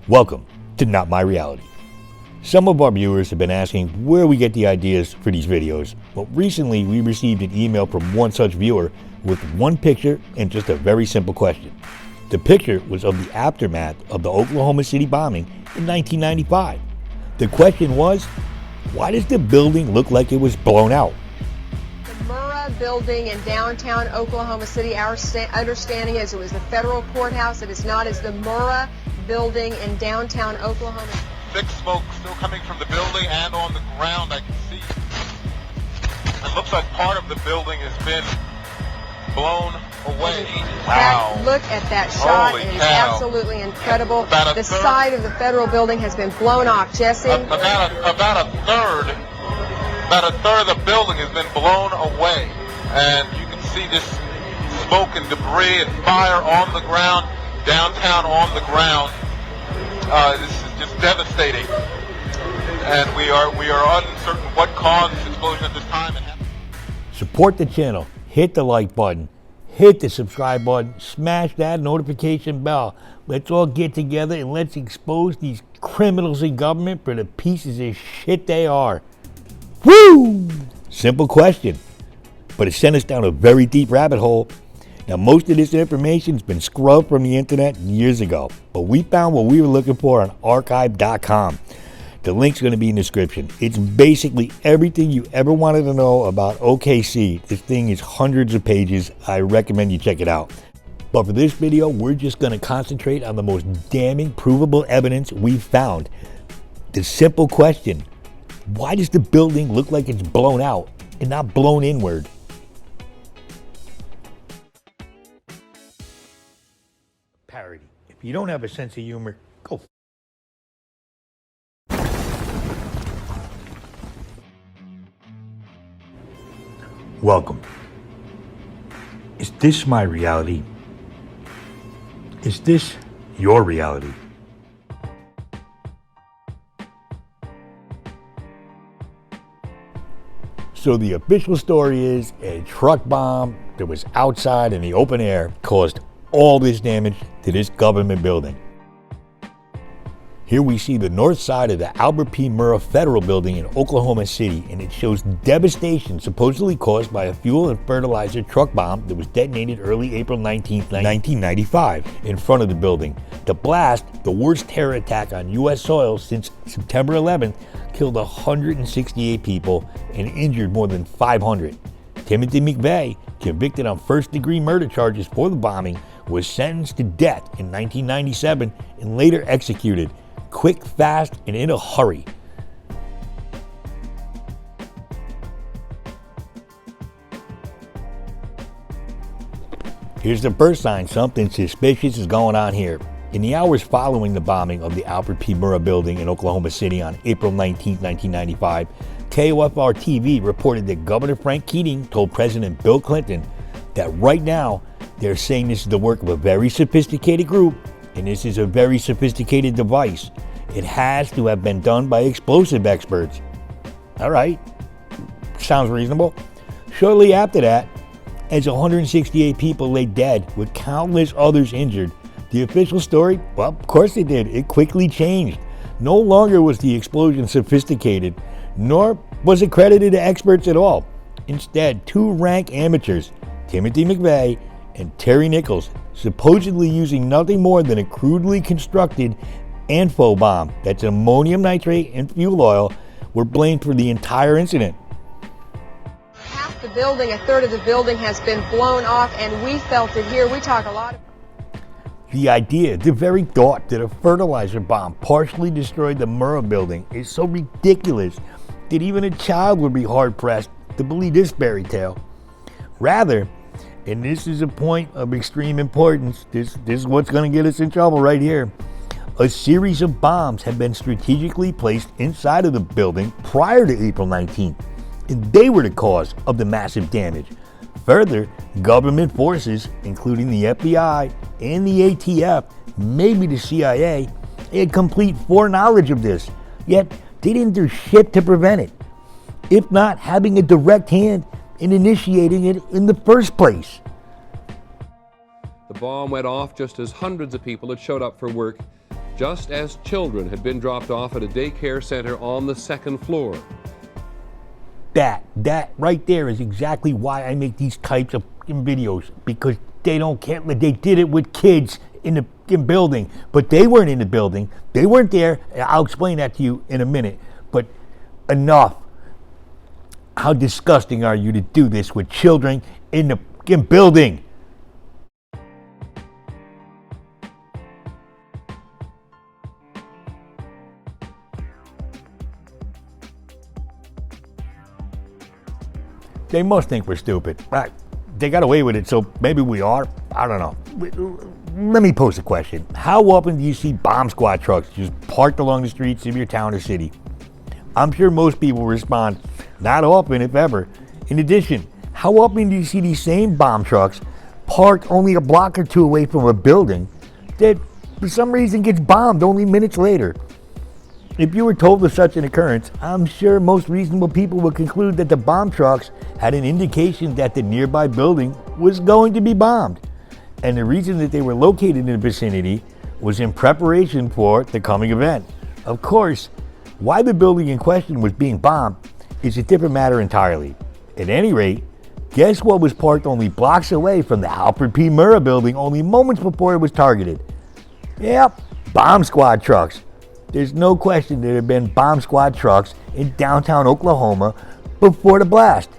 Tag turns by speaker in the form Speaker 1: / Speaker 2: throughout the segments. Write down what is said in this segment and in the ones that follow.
Speaker 1: Welcome to Not My Reality. Some of our viewers have been asking where we get the ideas for these videos, but recently we received an email from one such viewer with one picture and just a very simple question. The picture was of the aftermath of the Oklahoma City bombing in 1995. The question was, why does the building look like it was blown out?
Speaker 2: The building in downtown Oklahoma City, our understanding is it was the federal courthouse. It is not as the Murrah building in downtown Oklahoma.
Speaker 3: Thick smoke still coming from the building and on the ground. I can see it looks like part of the building has been blown away. Wow.
Speaker 2: Look at that shot.
Speaker 3: Holy
Speaker 2: it is
Speaker 3: cow.
Speaker 2: Absolutely incredible. The side of the federal building has been blown off, Jesse.
Speaker 3: About a third of the building has been blown away. And you can see this smoke and debris and fire on the ground, downtown on the ground. This is just devastating. And we are uncertain what caused this explosion at this time.
Speaker 1: Support the channel. Hit the like button. Hit the subscribe button. Smash that notification bell. Let's all get together and let's expose these criminals in government for the pieces of shit they are. Woo! Simple question, but it sent us down a very deep rabbit hole. Now, most of this information's been scrubbed from the internet years ago, but we found what we were looking for on archive.com. The link's going to be in the description. It's basically everything you ever wanted to know about OKC. This thing is hundreds of pages. I recommend you check it out. But for this video, we're just going to concentrate on the most damning, provable evidence we've found. The simple question, why does the building look like it's blown out and not blown inward? Parody. If you don't have a sense of humor, go. Welcome. Is this my reality? Is this your reality? So the official story is a truck bomb that was outside in the open air caused all this damage to this government building. Here we see the north side of the Albert P. Murrah Federal Building in Oklahoma City, and it shows devastation supposedly caused by a fuel and fertilizer truck bomb that was detonated early April 19, 1995 in front of the building. The blast, the worst terror attack on U.S. soil since September 11th, killed 168 people and injured more than 500. Timothy McVeigh, convicted on first-degree murder charges for the bombing, was sentenced to death in 1997 and later executed. Quick, fast, and in a hurry. Here's the first sign something suspicious is going on here. In the hours following the bombing of the Albert P. Murrah building in Oklahoma City on April 19, 1995, KOFR-TV reported that Governor Frank Keating told President Bill Clinton that right now they're saying this is the work of a very sophisticated group and this is a very sophisticated device. It has to have been done by explosive experts. All right, sounds reasonable. Shortly after that, as 168 people lay dead with countless others injured, the official story, well, of course it did. It quickly changed. No longer was the explosion sophisticated, nor was it credited to experts at all. Instead, two rank amateurs, Timothy McVeigh and Terry Nichols, supposedly using nothing more than a crudely constructed info bomb, that's ammonium nitrate and fuel oil, were blamed for the entire incident.
Speaker 2: Half the building, a third of the building has been blown off, and we felt it here. We talk a lot about
Speaker 1: the idea, the very thought that a fertilizer bomb partially destroyed the Murrah building is so ridiculous that even a child would be hard-pressed to believe this fairy tale. Rather, and this is a point of extreme importance, this is what's going to get us in trouble right here, a series of bombs had been strategically placed inside of the building prior to April 19th, and they were the cause of the massive damage. Further, government forces, including the FBI and the ATF, maybe the CIA, had complete foreknowledge of this, yet they didn't do shit to prevent it, if not having a direct hand in initiating it in the first place.
Speaker 4: The bomb went off just as hundreds of people had showed up for work just as children had been dropped off at a daycare center on the second floor.
Speaker 1: That right there is exactly why I make these types of videos, because they don't care. They did it with kids in the building, but they weren't in the building. They weren't there. I'll explain that to you in a minute. But enough. How disgusting are you to do this with children in the building? They must think we're stupid. Right. They got away with it, so maybe we are. I don't know. Let me pose a question. How often do you see bomb squad trucks just parked along the streets of your town or city? I'm sure most people respond, not often, if ever. In addition, how often do you see these same bomb trucks parked only a block or two away from a building that for some reason gets bombed only minutes later? If you were told of such an occurrence, I'm sure most reasonable people would conclude that the bomb trucks had an indication that the nearby building was going to be bombed. And the reason that they were located in the vicinity was in preparation for the coming event. Of course, why the building in question was being bombed is a different matter entirely. At any rate, guess what was parked only blocks away from the Alfred P. Murrah building only moments before it was targeted? Yep, bomb squad trucks. There's no question there had been bomb squad trucks in downtown Oklahoma before the blast.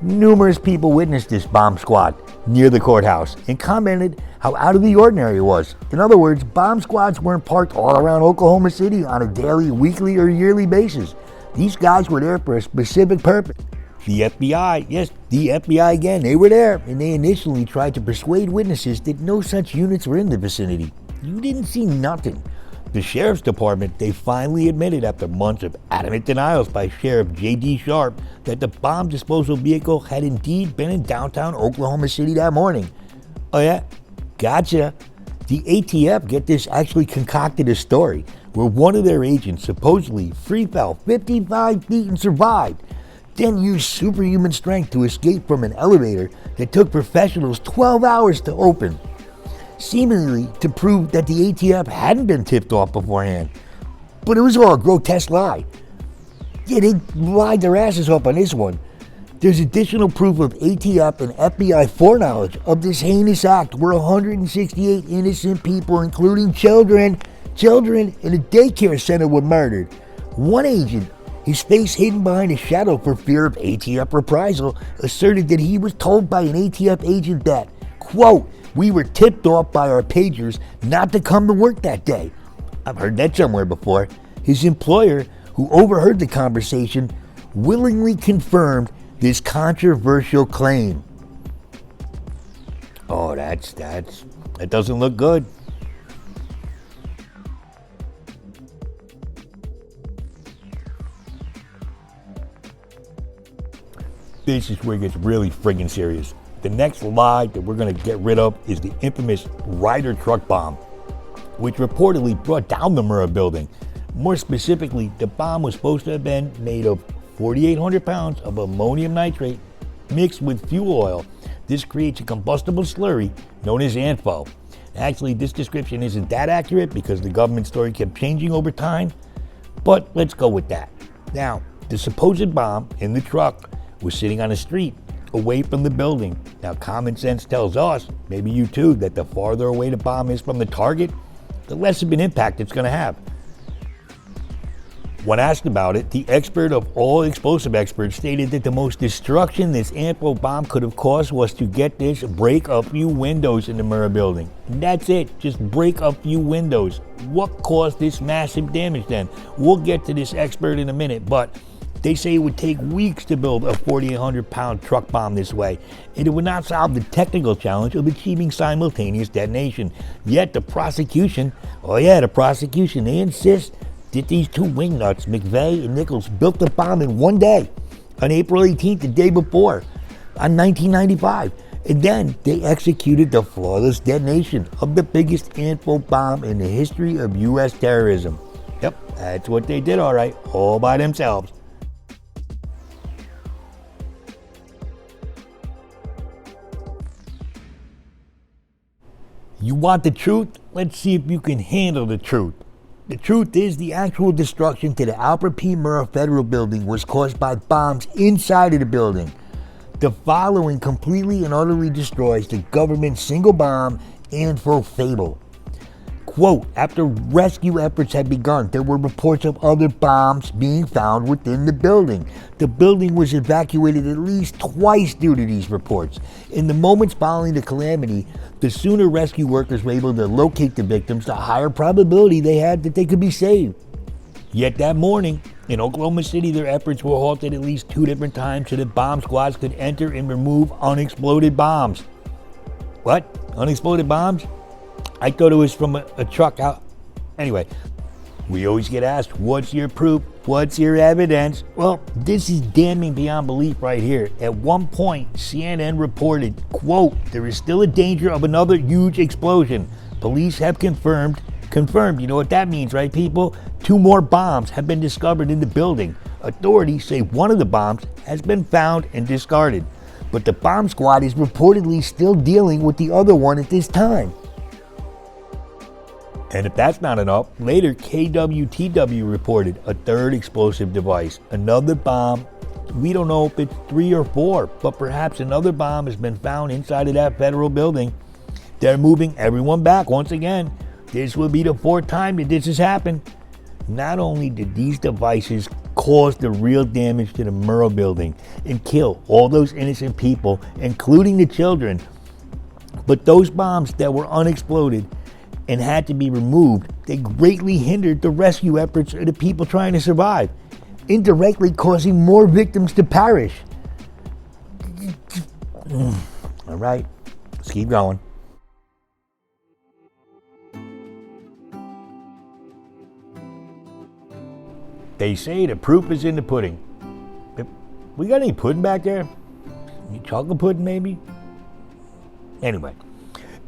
Speaker 1: Numerous people witnessed this bomb squad near the courthouse and commented how out of the ordinary it was. In other words, bomb squads weren't parked all around Oklahoma City on a daily, weekly, or yearly basis. These guys were there for a specific purpose. The FBI, yes, the FBI again, they were there, and they initially tried to persuade witnesses that no such units were in the vicinity. You didn't see nothing. The sheriff's department, they finally admitted after months of adamant denials by Sheriff J.D. Sharp that the bomb disposal vehicle had indeed been in downtown Oklahoma City that morning. Oh yeah? Gotcha. The ATF, get this, actually concocted a story where one of their agents supposedly free fell 55 feet and survived, then used superhuman strength to escape from an elevator that took professionals 12 hours to open, seemingly to prove that the ATF hadn't been tipped off beforehand. But it was all a grotesque lie. Yeah, they lied their asses off on this one. There's additional proof of ATF and FBI foreknowledge of this heinous act where 168 innocent people, including children in a daycare center were murdered. One agent, his face hidden behind a shadow for fear of ATF reprisal, asserted that he was told by an ATF agent that, quote, "We were tipped off by our pagers not to come to work that day." I've heard that somewhere before. His employer, who overheard the conversation, willingly confirmed this controversial claim. Oh, that doesn't look good. This is where it gets really friggin' serious. The next lie that we're going to get rid of is the infamous Ryder truck bomb, which reportedly brought down the Murrah building. More specifically, the bomb was supposed to have been made of 4,800 pounds of ammonium nitrate mixed with fuel oil. This creates a combustible slurry known as ANFO. Actually, this description isn't that accurate because the government story kept changing over time, but let's go with that. Now, the supposed bomb in the truck was sitting on a street away from the building. Now, common sense tells us, maybe you too, that the farther away the bomb is from the target, the less of an impact it's going to have. When asked about it, the expert of all explosive experts stated that the most destruction this ANFO bomb could have caused was to get this, break a few windows in the Murrah building. And that's it, just break a few windows. What caused this massive damage then? We'll get to this expert in a minute, but they say it would take weeks to build a 4,800 pound truck bomb this way, and it would not solve the technical challenge of achieving simultaneous detonation. Yet the prosecution, they insist that these two wingnuts, McVeigh and Nichols, built the bomb in one day, on April 18th, the day before, on 1995. And then they executed the flawless detonation of the biggest ANFO bomb in the history of U.S. terrorism. Yep, that's what they did, all right, all by themselves. You want the truth? Let's see if you can handle the truth. The truth is, the actual destruction to the Albert P. Murrah Federal Building was caused by bombs inside of the building. The following completely and utterly destroys the government's single bomb info fable. Quote, after rescue efforts had begun, there were reports of other bombs being found within the building. The building was evacuated at least twice due to these reports. In the moments following the calamity, the sooner rescue workers were able to locate the victims, the higher probability they had that they could be saved. Yet that morning, in Oklahoma City, their efforts were halted at least 2 different times so that bomb squads could enter and remove unexploded bombs. What? Unexploded bombs? I thought it was from a truck out. Anyway, we always get asked, what's your proof? What's your evidence? Well, this is damning beyond belief right here. At one point, CNN reported, quote, there is still a danger of another huge explosion. Police have confirmed, you know what that means, right, people? 2 more bombs have been discovered in the building. Authorities say one of the bombs has been found and discarded, but the bomb squad is reportedly still dealing with the other one at this time. And if that's not enough, later KWTW reported a 3rd explosive device, another bomb. We don't know if it's 3 or 4, but perhaps another bomb has been found inside of that federal building. They're moving everyone back once again. This will be the 4th time that this has happened. Not only did these devices cause the real damage to the Murrah building and kill all those innocent people, including the children, but those bombs that were unexploded and had to be removed, they greatly hindered the rescue efforts of the people trying to survive, indirectly causing more victims to perish. All right, let's keep going. They say the proof is in the pudding. We got any pudding back there? Any chocolate pudding, maybe? Anyway.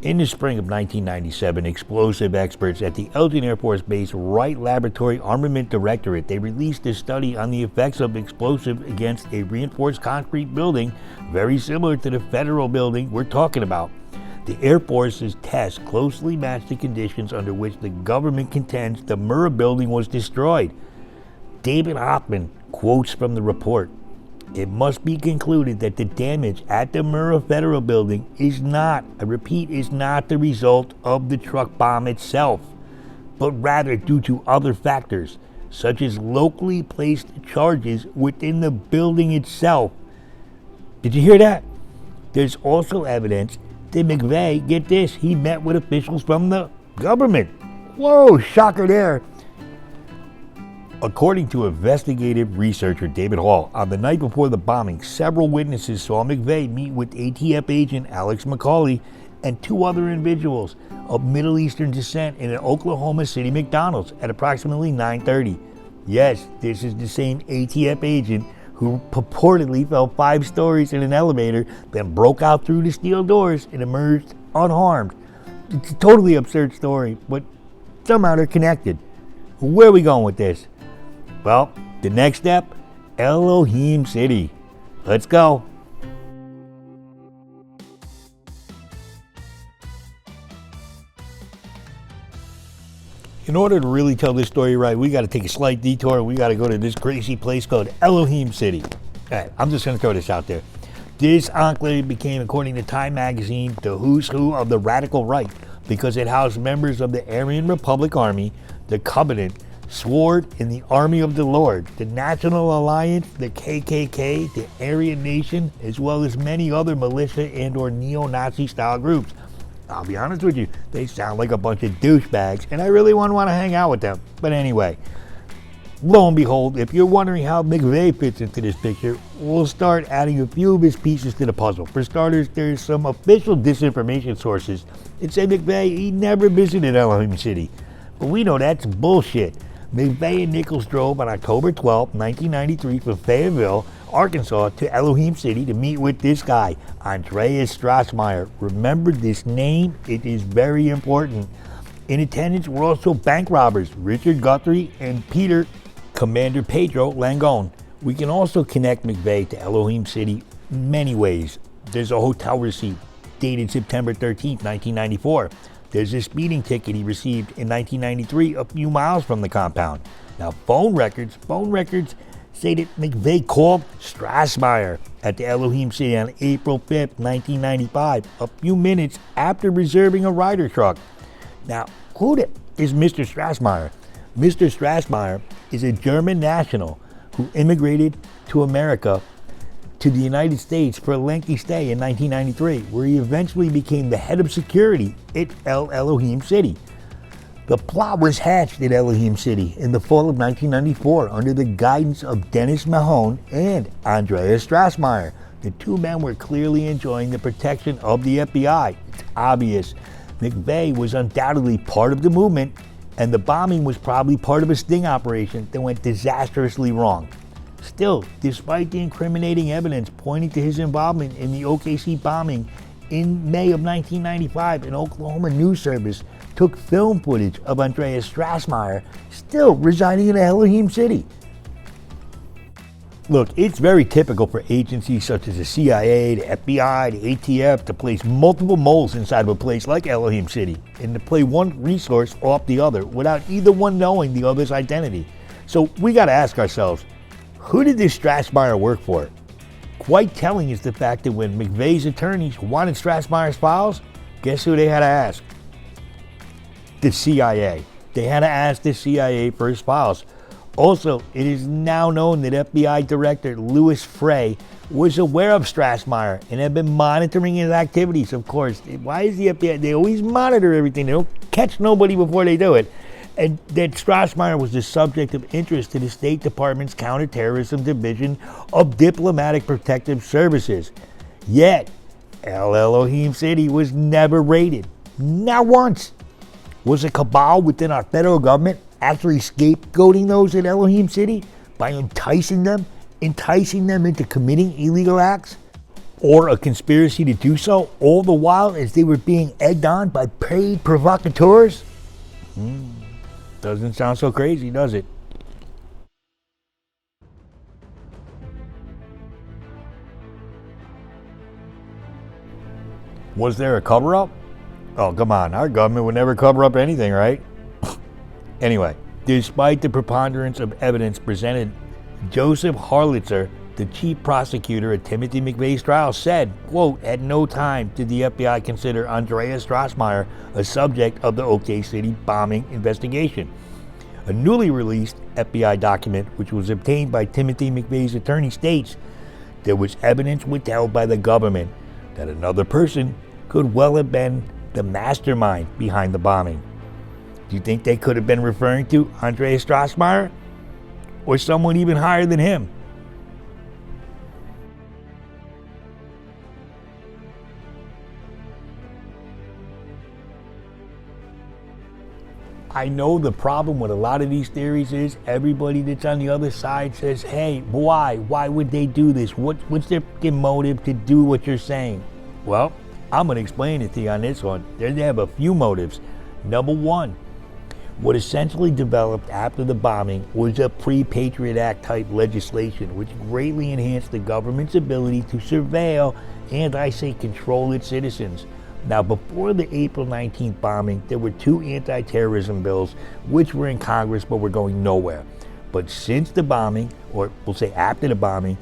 Speaker 1: In the spring of 1997, explosive experts at the Elgin Air Force Base Wright Laboratory Armament Directorate, they released a study on the effects of explosive against a reinforced concrete building, very similar to the federal building we're talking about. The Air Force's tests closely match the conditions under which the government contends the Murrah building was destroyed. David Hoffman quotes from the report. It must be concluded that the damage at the Murrah Federal Building is not, I repeat, is not the result of the truck bomb itself, but rather due to other factors, such as locally placed charges within the building itself. Did you hear that? There's also evidence that McVeigh, get this, he met with officials from the government. Whoa, shocker there. According to investigative researcher David Hall, on the night before the bombing, several witnesses saw McVeigh meet with ATF agent Alex McCauley and 2 other individuals of Middle Eastern descent in an Oklahoma City McDonald's at approximately 9:30. Yes, this is the same ATF agent who purportedly fell 5 stories in an elevator, then broke out through the steel doors and emerged unharmed. It's a totally absurd story, but somehow they're connected. Where are we going with this? Well, the next step, Elohim City. Let's go. In order to really tell this story right, we got to take a slight detour. We got to go to this crazy place called Elohim City. All right, I'm just going to throw this out there. This enclave became, according to Time magazine, the who's who of the radical right because it housed members of the Aryan Republic Army, the Covenant, Sword, in the Army of the Lord, the National Alliance, the KKK, the Aryan Nation, as well as many other militia and or neo-Nazi style groups. I'll be honest with you, they sound like a bunch of douchebags, and I really wouldn't want to hang out with them. But anyway, lo and behold, if you're wondering how McVeigh fits into this picture, we'll start adding a few of his pieces to the puzzle. For starters, there's some official disinformation sources that say McVeigh, he never visited Elohim City. But we know that's bullshit. McVeigh and Nichols drove on October 12, 1993 from Fayetteville, Arkansas to Elohim City to meet with this guy, Andreas Strassmeyer. Remember this name, it is very important. In attendance were also bank robbers, Richard Guthrie and Peter Commander Pedro Langone. We can also connect McVeigh to Elohim City many ways. There's a hotel receipt dated September 13, 1994. There's a speeding ticket he received in 1993 a few miles from the compound. Now, phone records say that McVeigh called Strassmeyer at the Elohim City on April 5th, 1995, a few minutes after reserving a Ryder truck. Now, who is Mr. Strassmeyer? Mr. Strassmeyer is a German national who immigrated to America, to the United States for a lengthy stay in 1993, where he eventually became the head of security at Elohim City. The plot was hatched at Elohim City in the fall of 1994 under the guidance of Dennis Mahone and Andreas Strassmeyer. The two men were clearly enjoying the protection of the FBI. It's obvious. McVeigh was undoubtedly part of the movement, and the bombing was probably part of a sting operation that went disastrously wrong. Still, despite the incriminating evidence pointing to his involvement in the OKC bombing in May of 1995, an Oklahoma news service took film footage of Andreas Strassmeyer still residing in Elohim City. Look, it's very typical for agencies such as the CIA, the FBI, the ATF to place multiple moles inside of a place like Elohim City and to play one resource off the other without either one knowing the other's identity. So we got to ask ourselves, who did this Strassmeyer work for? Quite telling is the fact that when McVeigh's attorneys wanted Strassmeyer's files, guess who they had to ask? The CIA. They had to ask the CIA for his files. Also, it is now known that FBI Director Louis Frey was aware of Strassmeyer and had been monitoring his activities. Of course, why is the FBI? They always monitor everything. They don't catch nobody before they do it. And that Strassmeyer was the subject of interest to the State Department's Counterterrorism Division of Diplomatic Protective Services. Yet, Elohim City was never raided. Not once. Was a cabal within our federal government actually scapegoating those in Elohim City by enticing them into committing illegal acts? Or a conspiracy to do so, all the while as they were being egged on by paid provocateurs? Doesn't sound so crazy, does it? Was there a cover-up? Oh, come on. Our government would never cover up anything, right? Anyway, despite the preponderance of evidence presented, Joseph Harlitzer, the chief prosecutor at Timothy McVeigh's trial, said, quote, "At no time did the FBI consider Andreas Strassmeyer a subject of the OK City bombing investigation." A newly released FBI document, which was obtained by Timothy McVeigh's attorney, states there was evidence withheld by the government that another person could well have been the mastermind behind the bombing. Do you think they could have been referring to Andreas Strassmeyer or someone even higher than him? I know the problem with a lot of these theories is everybody that's on the other side says, hey, why? Why would they do this? What's their motive to do what you're saying? Well, I'm going to explain it to you on this one. They have a few motives. Number one, what essentially developed after the bombing was a pre-Patriot Act type legislation which greatly enhanced the government's ability to surveil and, I say, control its citizens. Now, before the April 19th bombing, there were two anti-terrorism bills which were in Congress but were going nowhere. But since the bombing, or we'll say after the bombing,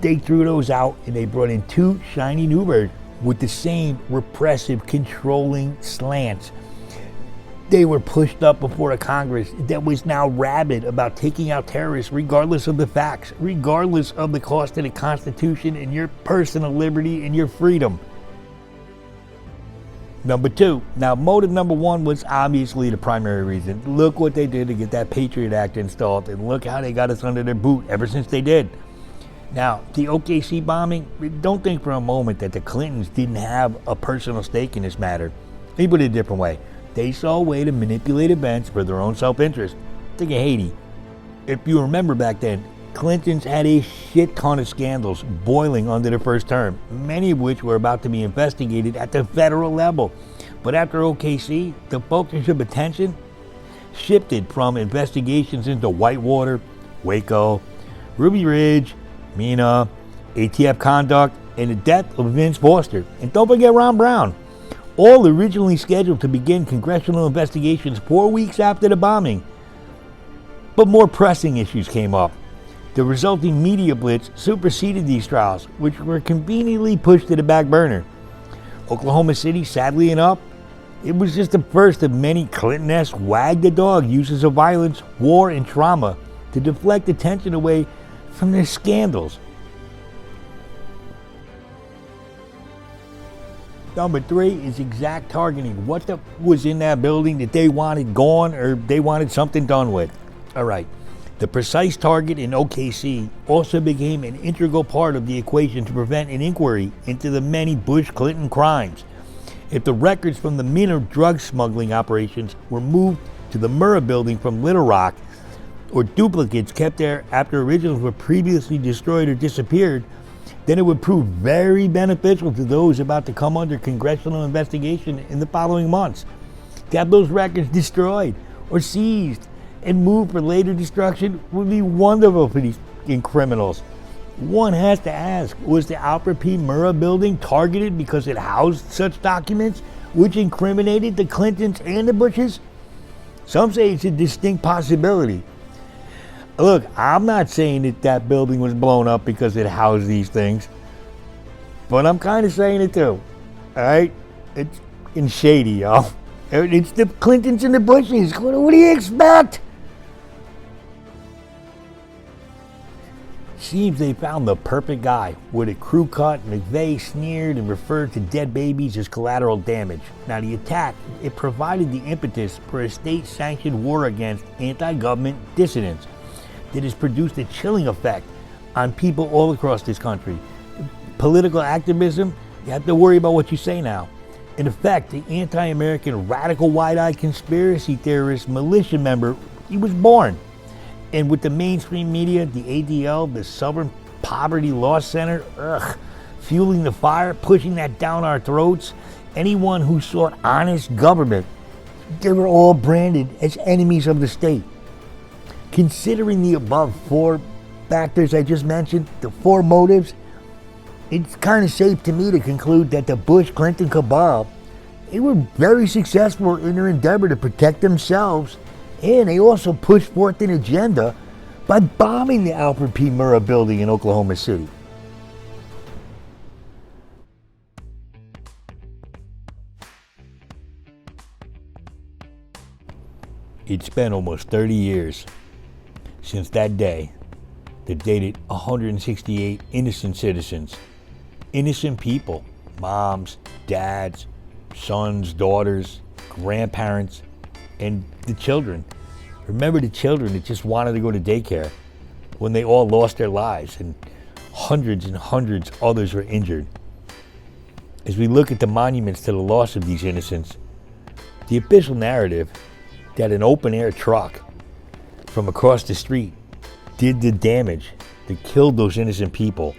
Speaker 1: they threw those out and they brought in two shiny new birds with the same repressive, controlling slants. They were pushed up before a Congress that was now rabid about taking out terrorists regardless of the facts, regardless of the cost to the Constitution and your personal liberty and your freedom. Number two, now motive number one was obviously the primary reason. Look what they did to get that Patriot Act installed, and look how they got us under their boot ever since they did. Now, the OKC bombing, don't think for a moment that the Clintons didn't have a personal stake in this matter. Let me put it a different way. They saw a way to manipulate events for their own self-interest. Think of Haiti. If you remember back then, Clintons had a shit ton of scandals boiling under their first term, many of which were about to be investigated at the federal level. But after OKC, the focus of attention shifted from investigations into Whitewater, Waco, Ruby Ridge, Mena, ATF conduct, and the death of Vince Foster. And don't forget Ron Brown. all originally scheduled to begin congressional investigations 4 weeks after the bombing. But more pressing issues came up. The resulting media blitz superseded these trials, which were conveniently pushed to the back burner. Oklahoma City, sadly enough, it was just the first of many Clinton-esque wag-the-dog uses of violence, war, and trauma to deflect attention away from their scandals. Number 3 is exact targeting. What was in that building that they wanted gone or they wanted something done with? All right. The precise target in OKC also became an integral part of the equation to prevent an inquiry into the many Bush-Clinton crimes. If the records from the minor drug smuggling operations were moved to the Murrah building from Little Rock, or duplicates kept there after originals were previously destroyed or disappeared, then it would prove very beneficial to those about to come under congressional investigation in the following months. To have those records destroyed or seized and moved for later destruction would be wonderful for these criminals. One has to ask, was the Alfred P. Murrah building targeted because it housed such documents which incriminated the Clintons and the Bushes? Some say it's a distinct possibility. Look, I'm not saying that that building was blown up because it housed these things, but I'm kind of saying it too. All right? It's in shady, y'all. It's the Clintons and the Bushes. What do you expect? Seems they found the perfect guy. With a crew cut, McVeigh sneered and referred to dead babies as collateral damage. Now the attack, it provided the impetus for a state-sanctioned war against anti-government dissidents that has produced a chilling effect on people all across this country. Political activism, you have to worry about what you say now. In effect, the anti-American radical wide-eyed conspiracy theorist militia member, he was born. And with the mainstream media, the ADL, the Southern Poverty Law Center, fueling the fire, pushing that down our throats, anyone who sought honest government, they were all branded as enemies of the state. Considering the above 4 factors I just mentioned, the 4 motives, it's kind of safe to me to conclude that the Bush-Clinton cabal, they were very successful in their endeavor to protect themselves, and they also pushed forth an agenda by bombing the Alfred P. Murrah building in Oklahoma City. It's been almost 30 years since that day that dated 168 innocent citizens, innocent people, moms, dads, sons, daughters, grandparents, and the children. Remember the children that just wanted to go to daycare when they all lost their lives and hundreds others were injured. As we look at the monuments to the loss of these innocents, the official narrative that an open-air truck from across the street did the damage that killed those innocent people,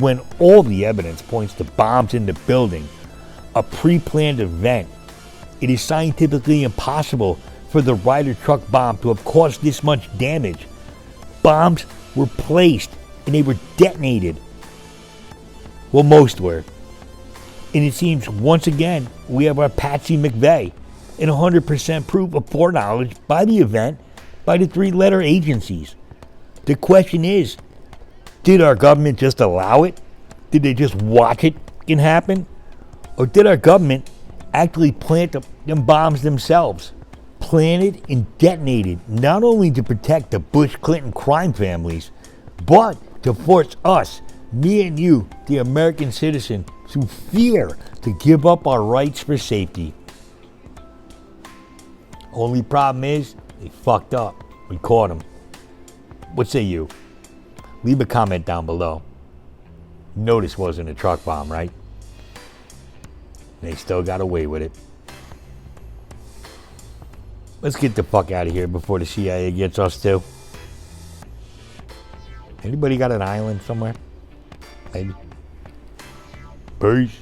Speaker 1: when all the evidence points to bombs in the building, a pre-planned event. It is scientifically impossible for the Ryder truck bomb to have caused this much damage. Bombs were placed and they were detonated. Well, most were. And it seems once again we have our Patsy McVeigh and 100% proof of foreknowledge by the event by the 3-letter agencies. The question is, did our government just allow it? Did they just watch it can happen? Or did our government actually plant them bombs themselves? Planted and detonated not only to protect the Bush-Clinton crime families, but to force us, me and you, the American citizen, to fear to give up our rights for safety. Only problem is, they fucked up. We caught them. What say you? Leave a comment down below. You know this wasn't a truck bomb, right? They still got away with it. Let's get the fuck out of here before the CIA gets us too. Anybody got an island somewhere? Maybe. Peace.